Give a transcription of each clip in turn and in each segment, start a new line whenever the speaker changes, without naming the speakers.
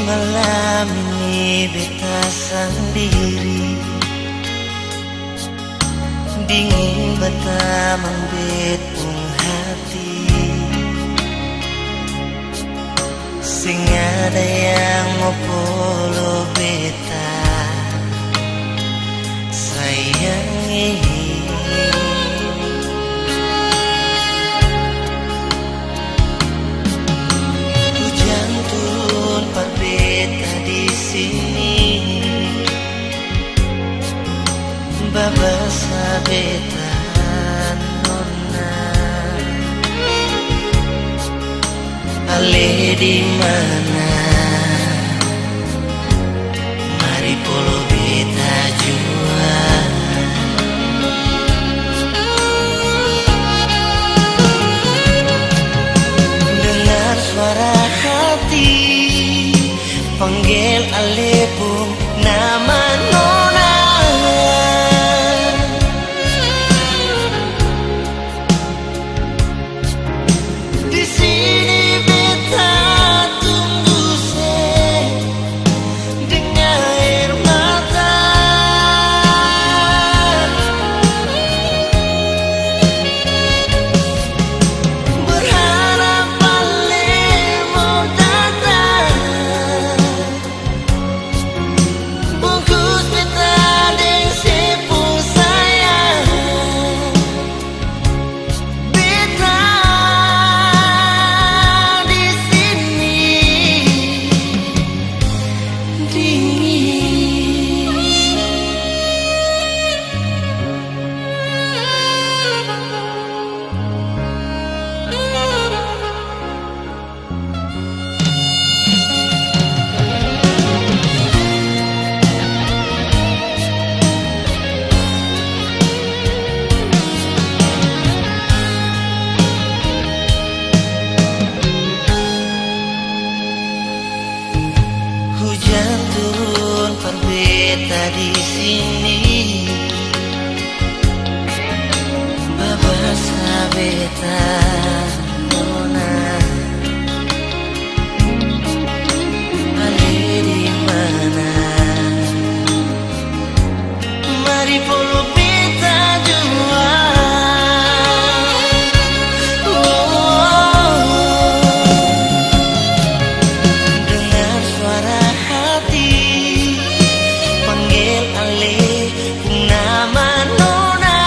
malam ini beta sendiri, dingin beta membetong hati, sing ada yang mau polo beta sayangi. Hujan turun par beta di sini, babasa beta nona. Ale di mana? Mari polo beta jua. Dengar suara hati panggil ale pun nama nona. Di sini beta tunggu dengan air mata, berharap ale mau datang, bungkus beta deng sepung sayang. Beta di sini dingin. Hujan turun par beta di sini, babasa beta nona. Ale di mana? Mari polo beta jua. Dengar suara hati panggil ale nama nona.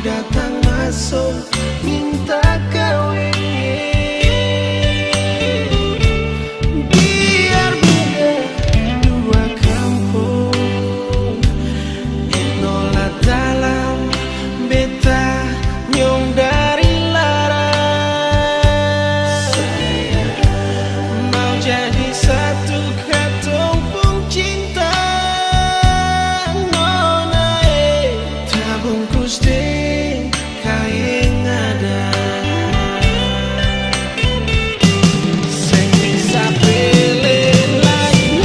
datang masuk minta kawin. Biar beda dua kampung, enola dalam beta nyong dari laras. Mau jadi satu katong pun cinta, nona tabungkus deh kain ada. Sing bisa pilih lain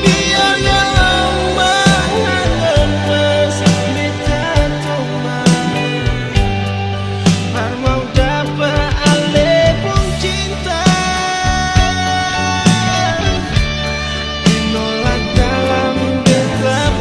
biarnya lama lemas beta teman. Par mau dapat ale pun cinta, menolak dalam beta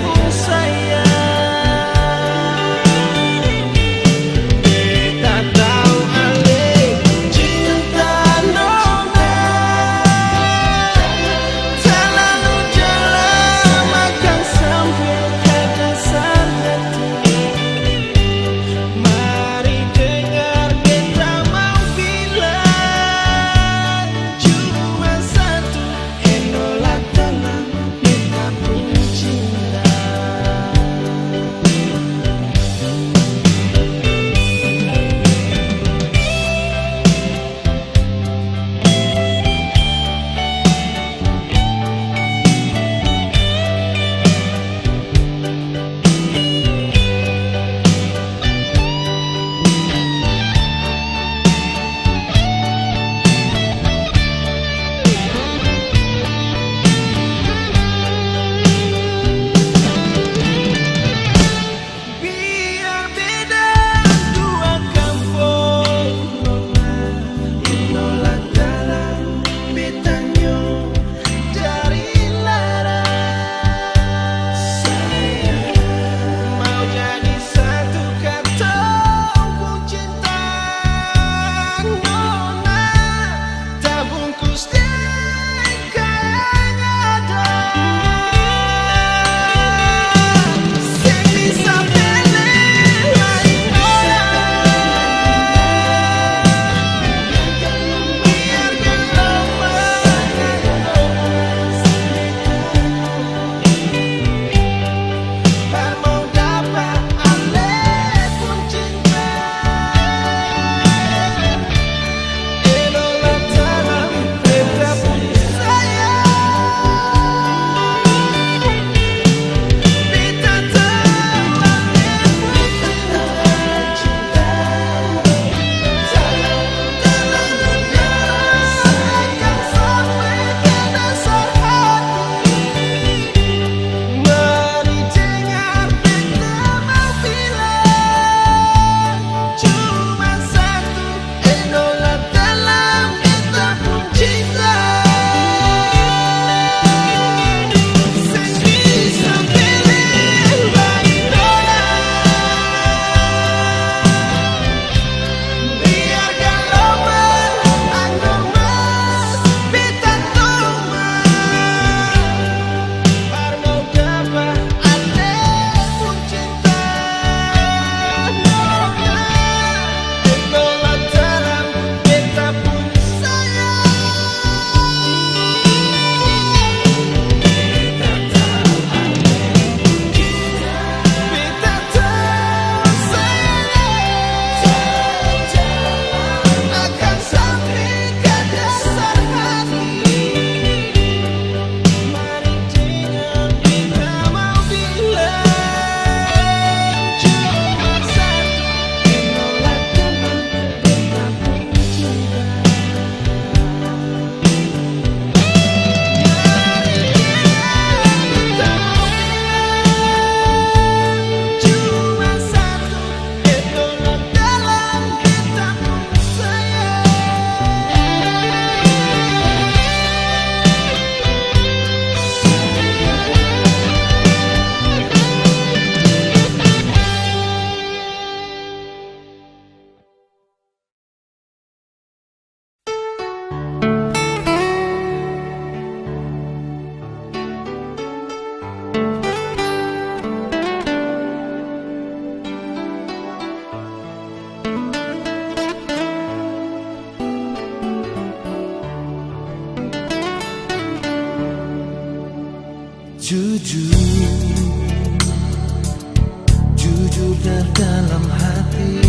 singgah dalam hati.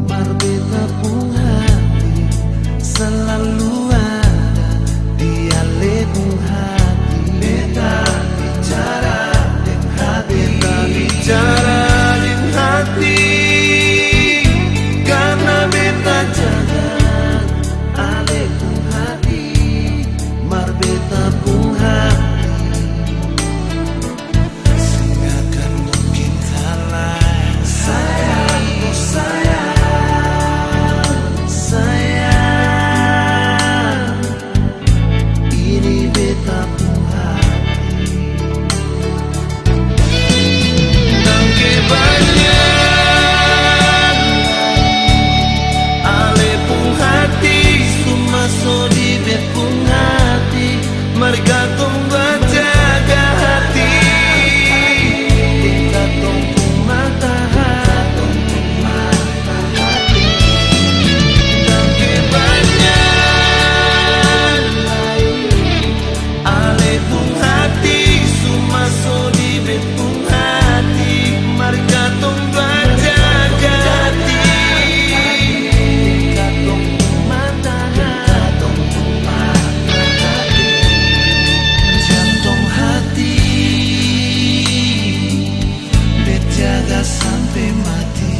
Marbeta pun hati selalu ada di alebung hati. Beta bicara dengan hati, beta bicara dengan hati, karena beta jaga alebung hati. Marbeta pun hati sehinggakan mungkin kalah. Sayang, oh sayang, sayang, ini beta pun hati. Dan kebanyakan ale pun hati cuma so di bet pun hati. Mereka tunggu jaga hati, tingkat tunggu mata hati. Dan kebanyakan ale pun hati cuma so di bet pun hati. Mereka tunggu jaga hati, tingkat tunggu mata hati. Jantung hati bet jaga sampai mati.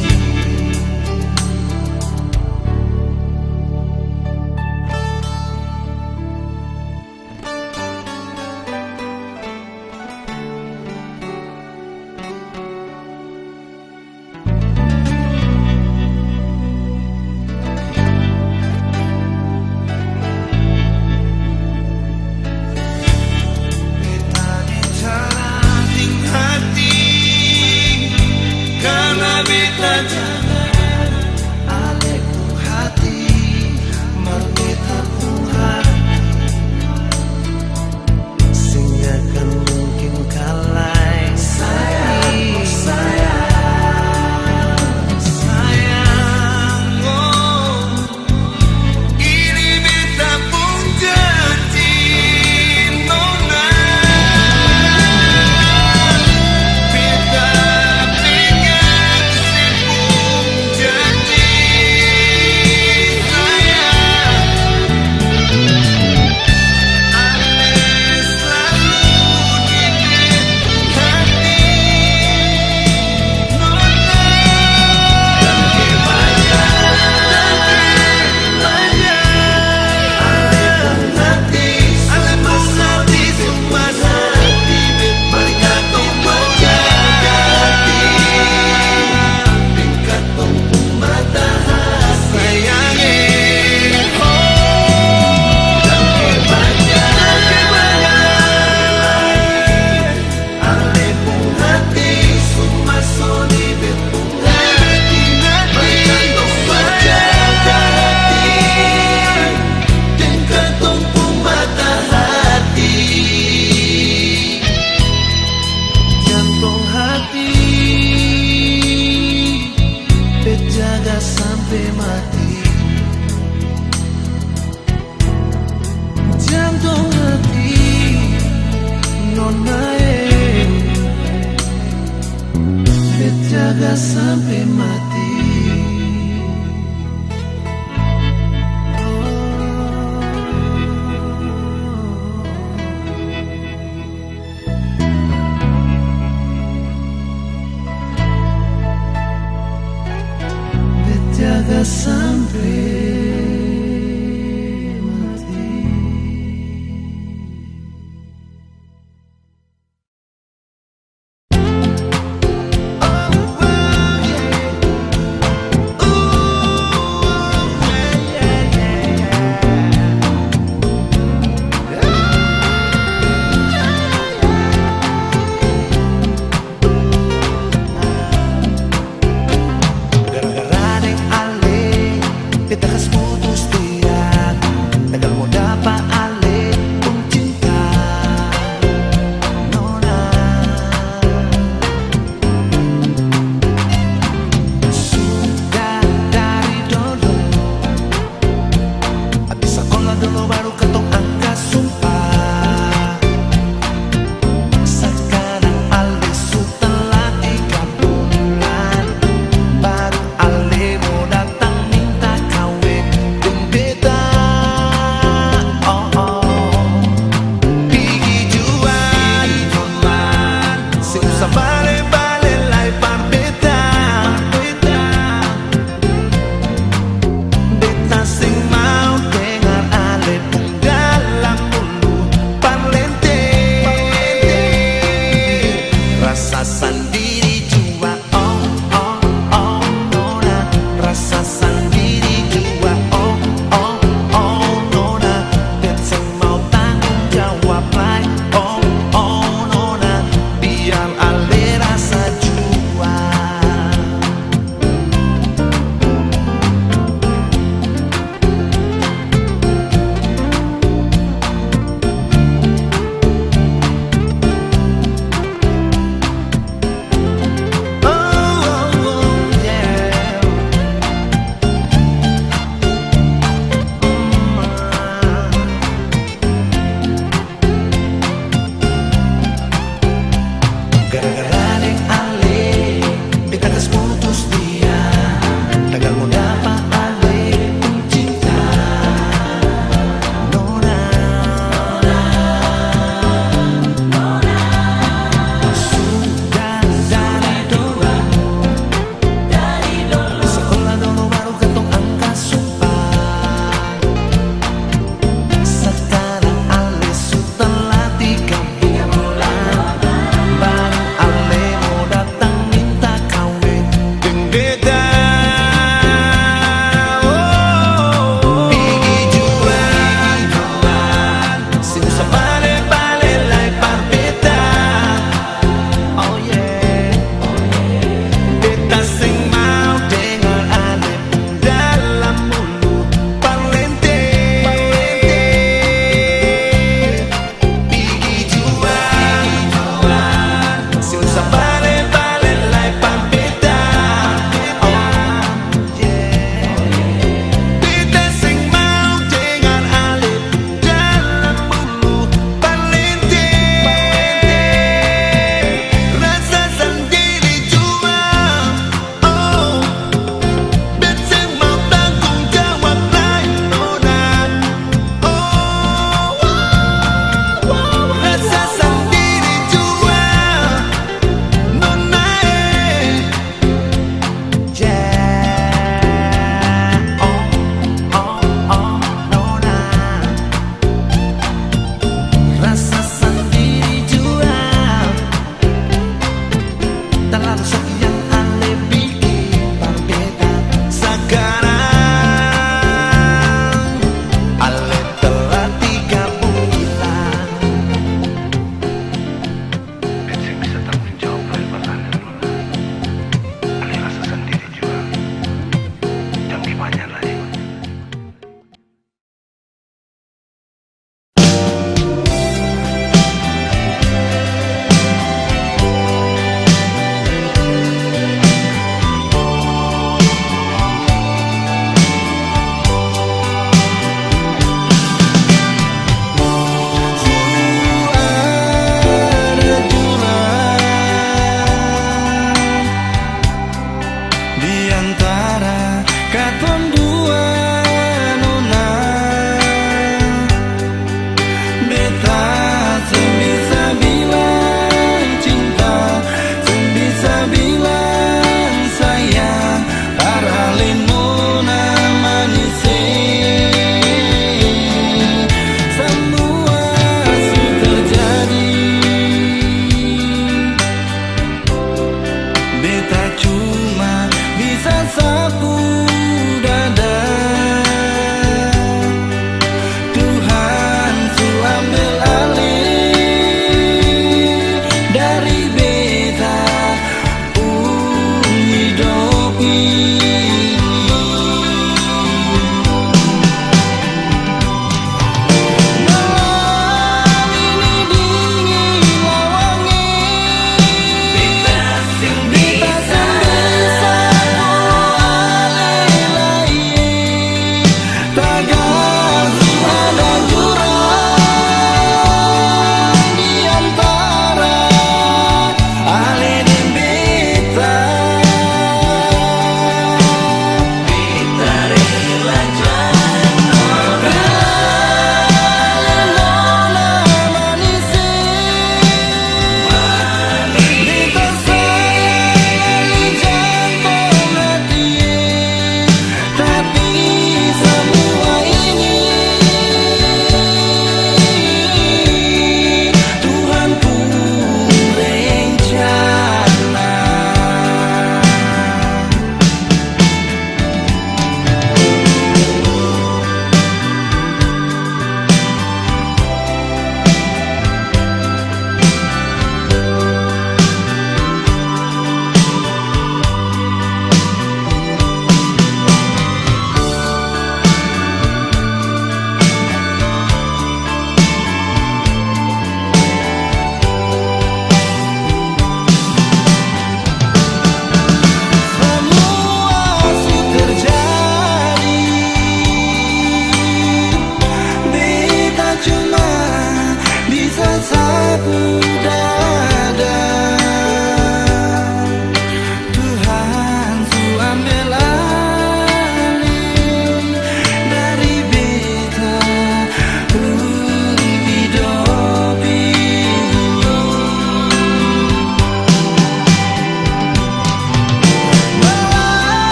Beta bicara dengan hati, karena beta jaga alebung hati. Marbeta pun hati sehinggakan mungkin kalah. Sayang, oh sayang, sayang, oh, ini beta pun janji nona. Beta pegang si pun janji. Sayang, ale selalu di hati nona. Dan kebanyakan ale pun hati, ale pun hati cuma hati. Mereka tunggu jaga hati, tingkat tunggu mata hati. Sayangi, dan kebanyakan ale pun hati cuma so di bet pun hati. Mereka tunggu jaga hati, tingkat tunggu mata hati. Jantung hati bet jaga sampai mati. Jantung hati nona bet jaga sampai mati. Bet jaga sampai mati. Gara-gara deng ale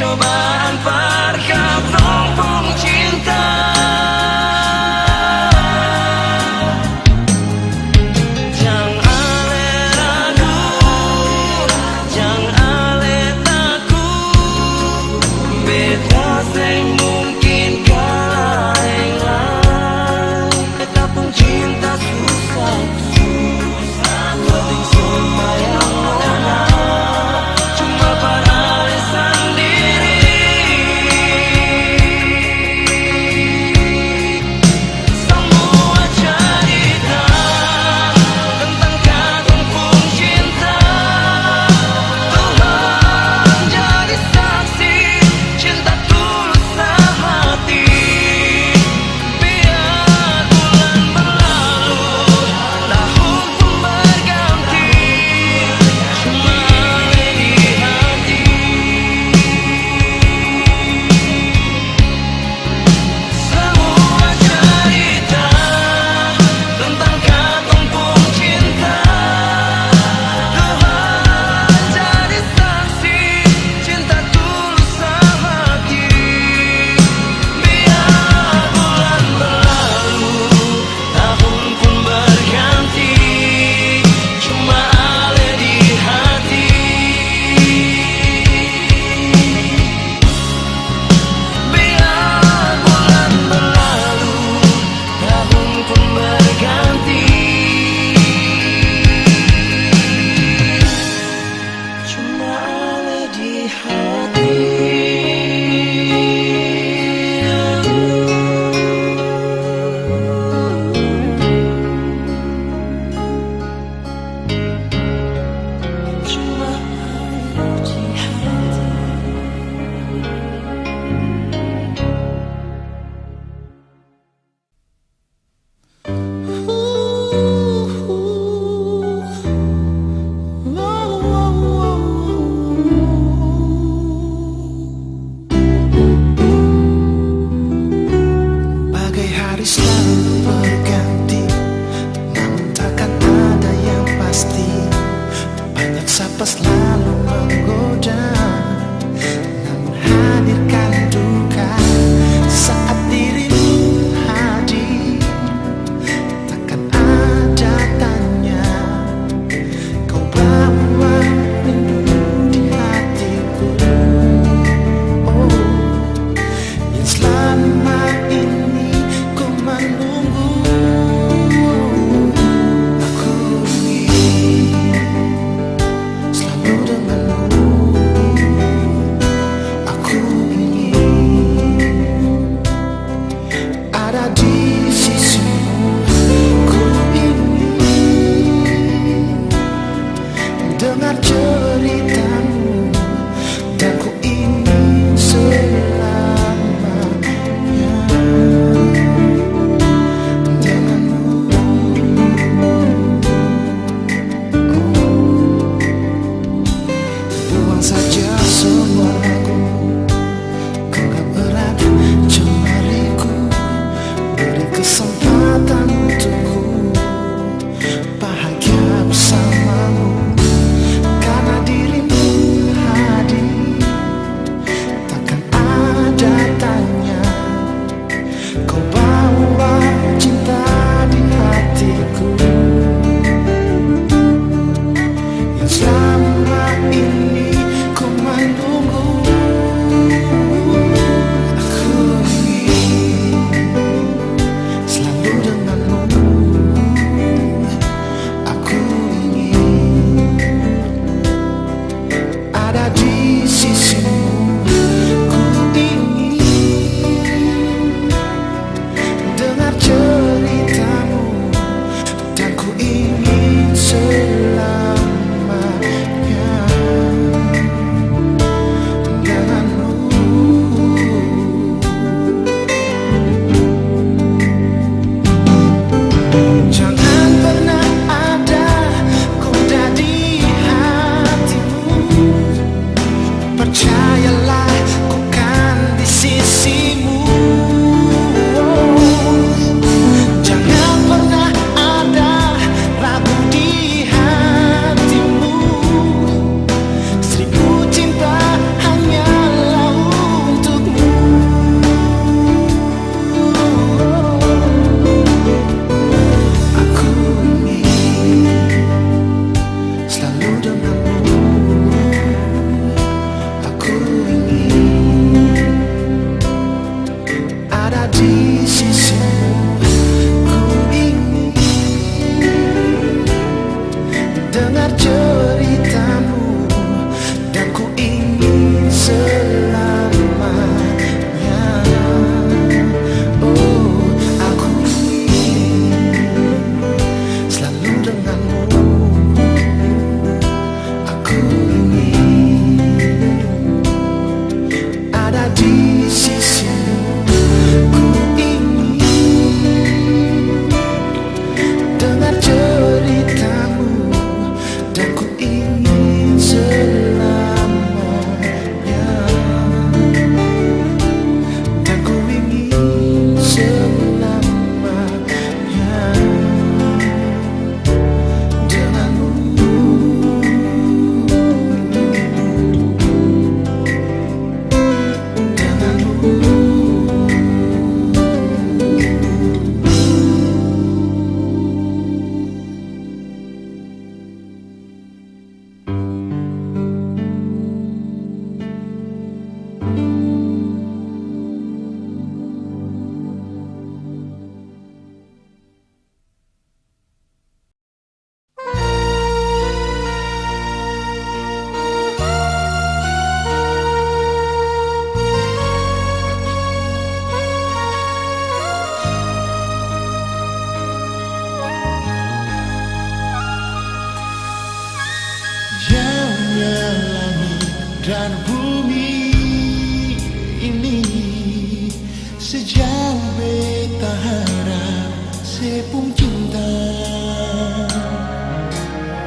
cobaan bergabung pun cinta. dengar ceritamu, dan ku ingin selamanya. Oh, aku ingin selalu denganmu. Aku ingin ada di sisimu. Ku ingin dengar ceritamu, dan ku ingin selamanya. Dan ku ingin selamanya denganmu. Jauhnya langit dan bumi ini, sejauh beta harap sepung cinta.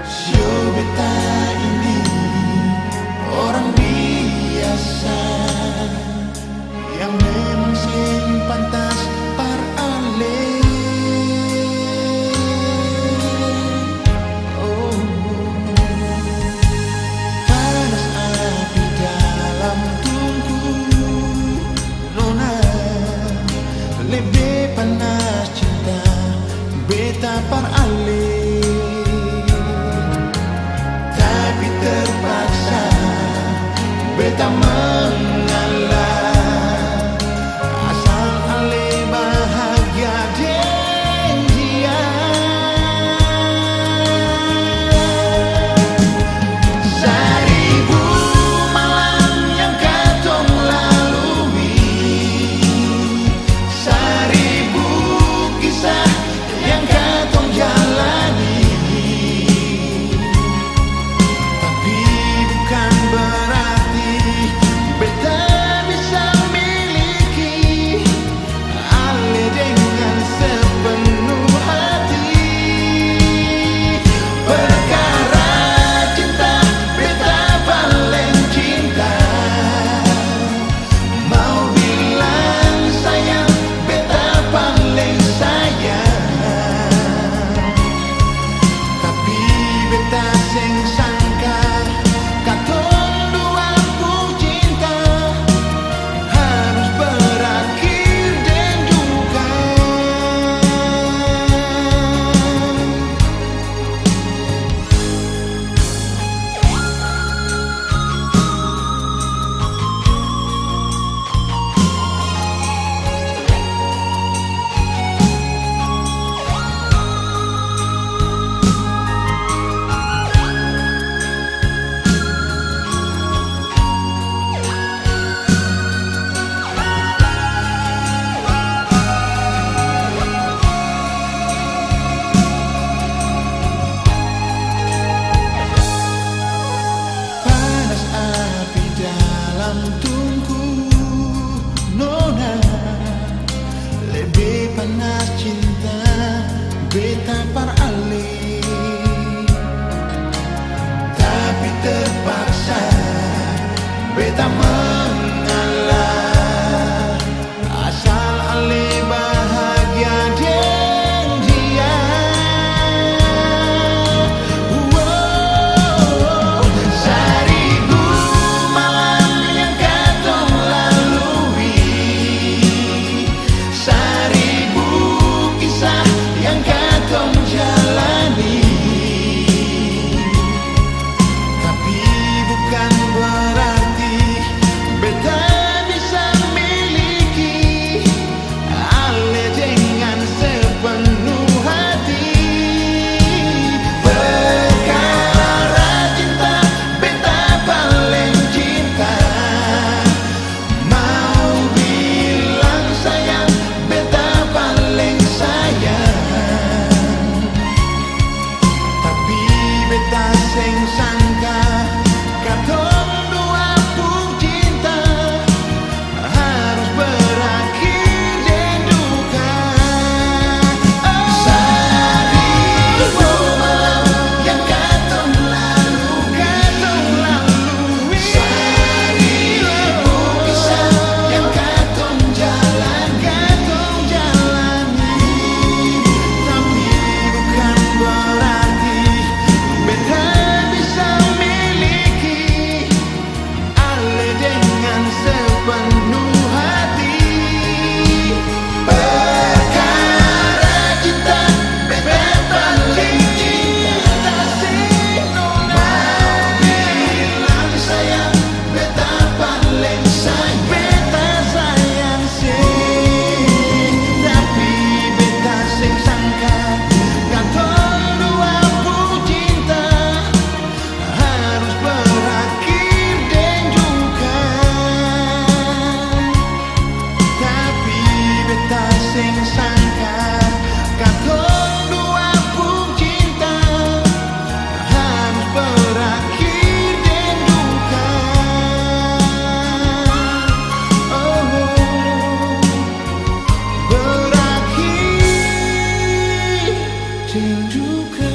Sio beta ini orang biasa yang memang sing pantas par ale. Lebih panas cinta sangka katong dua pun cinta harus berakhir dan duka. Seribu malam yang katong lalui, seribu kisah yang katong jalani, tapi bukan berarti beta bisa miliki ale dengan sepenuh hati. Perkara cinta beta paling cinta si nona, bilang sayang beta paling sayang, beta sayang si, tapi beta sing sangka katong dua pun cinta harus berakhir dan duka. Tapi beta sing sangka katong dua pun cinta harus berakhir dan duka. Oh, berakhir dan duka.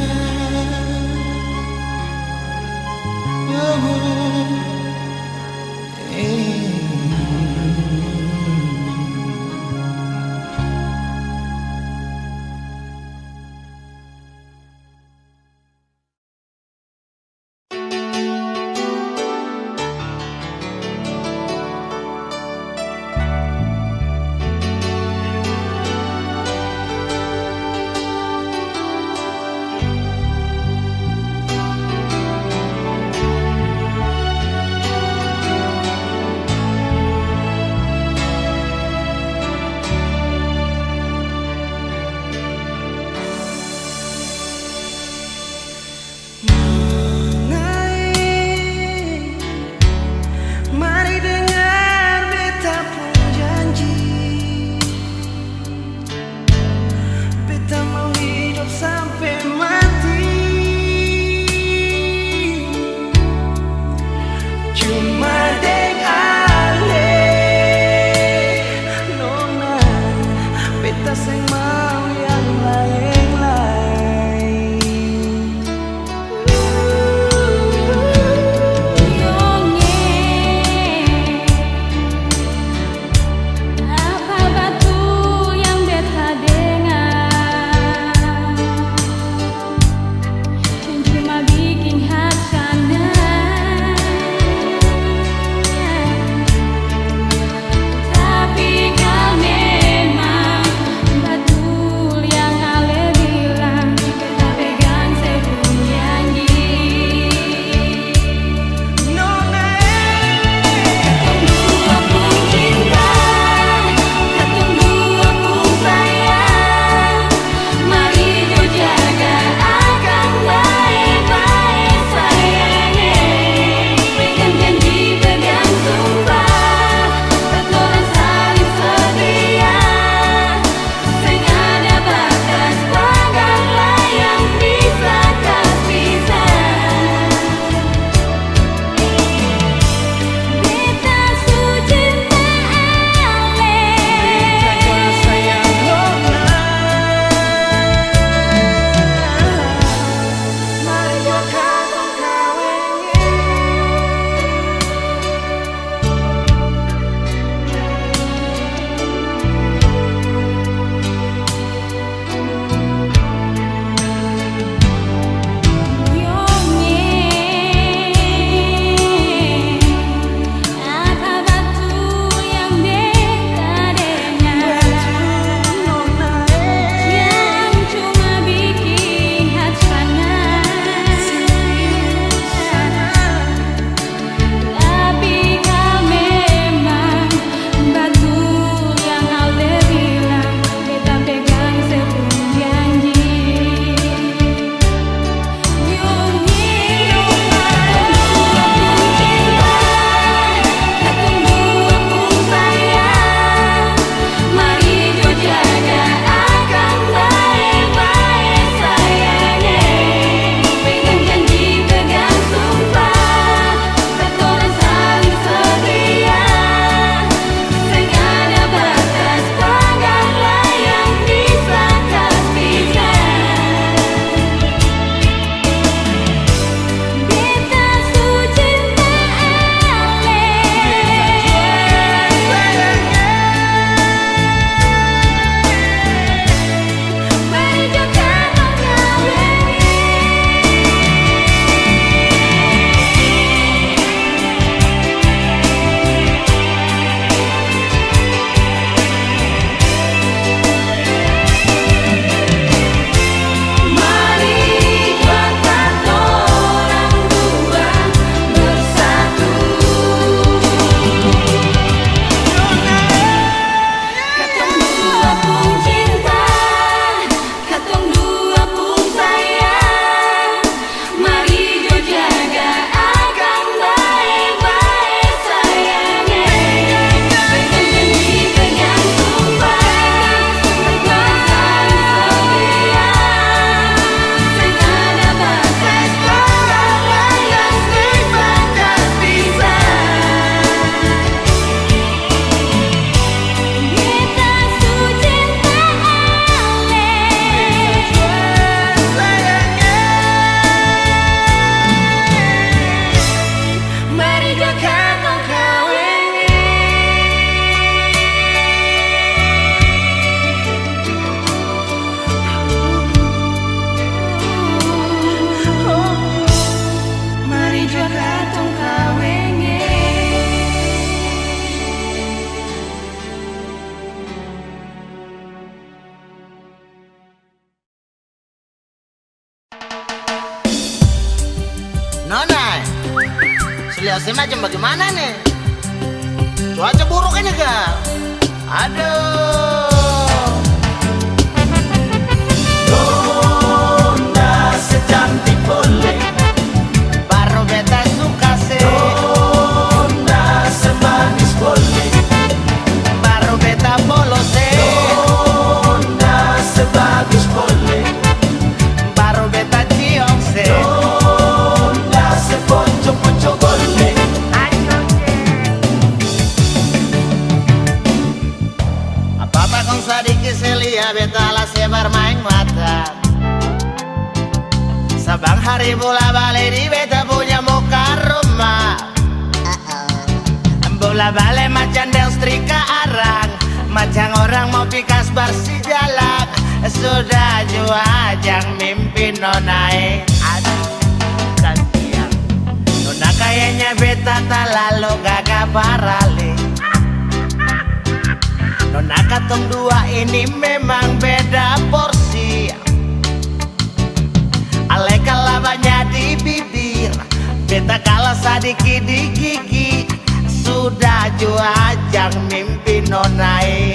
Nona, situasi macam bagaimana nih? Cuaca buruk ini kak. Aduh.
Nona secantik boleh,
Baru beta suka sih.
Nona semanis boleh,
Baru beta polos sih.
Nona sebagus boleh,
Baru beta ciong sih.
Nona seponcong-poncong boleh.
Apa-apa kong sedikit selia beta lah bermain mata. Sabang hari bola balik di beta punya muka rumah. Bola balik macam del setrika arang, macam orang mau pikas bersih jalan. Sudah jua ajang mimpi nonai. Aduh kasihan nona, kayaknya beta tak lalu gagah parali. Nona katong dua ini memang beda porsi. Ale kalah banyak di bibir, beta kalah sedikit di gigi. Sudah jua ajang mimpi nonai.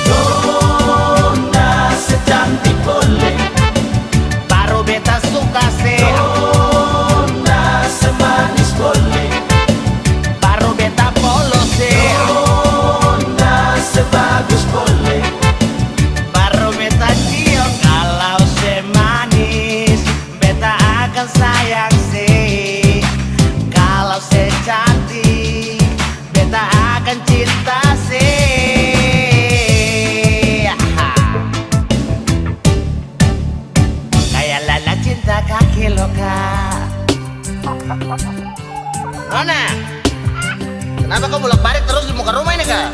Nona secantik boleh,
Baru beta suka sih.
Nona semanis boleh,
Baru beta polos sih.
Nona sebagus boleh,
Baru beta cium. Kalau semanis beta akan sayang sih. Kalau secantik beta akan cinta sih. Kayak lala cinta kaki loka. Nona, kenapa kau bolak-balik terus di muka rumah ini kak?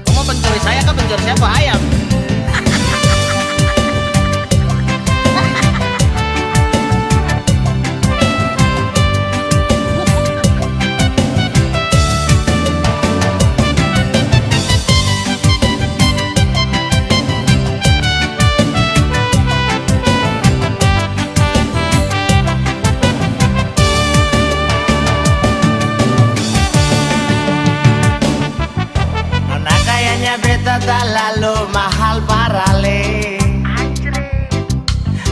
Kamu mau pencuri saya kah pencuri siapa? Ayam. Nona kayaknya beta tak lalu mahal parale.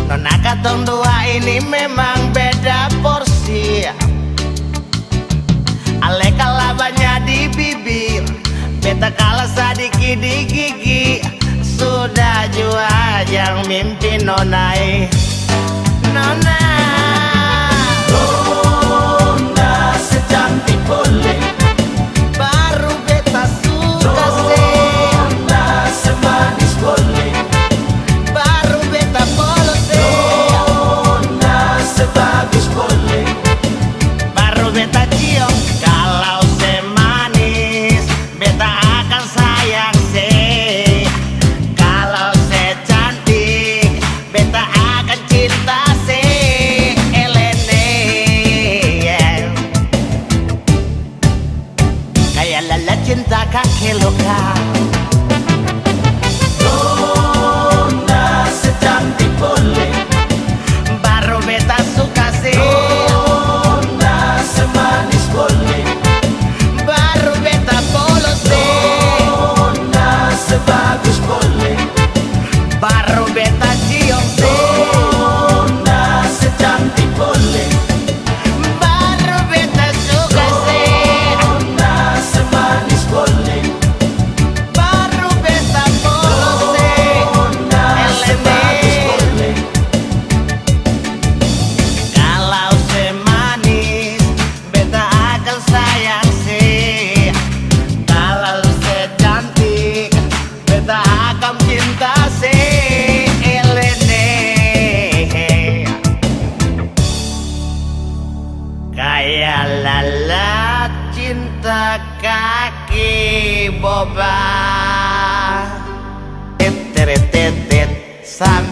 Nona katong dua ini memang beda porsi. Ale kalah banyak di bibir, beta kalah sedikit di gigi. Sudah jua yang mimpi nonai. Nona,
Nona secantik boleh,
baru beta suka sih.
Nona semanis boleh,
Baru beta polos sih.
Nona sebagus boleh,
Baru beta cium. Kalau semanis beta akan sayang sih. Kalau secantik beta akan cinta sih. Elene, kayak lala cinta kaki loka.
Nona secantik boleh,
Baru beta suka sih.
Nona semanis boleh,
Baru beta polos sih.
Nona sebagus boleh,
Baru beta cium sih.
Nona secantik boleh,
Baru beta suka sih.
Nona semanis boleh,
Baru beta polos sih.
Nona sebagus boleh,
Kalau semanis beta akan sayang sih. Kalau secantik beta akan cinta sih. Elene, kayak lala cinta kaki boba. Tetetetet sang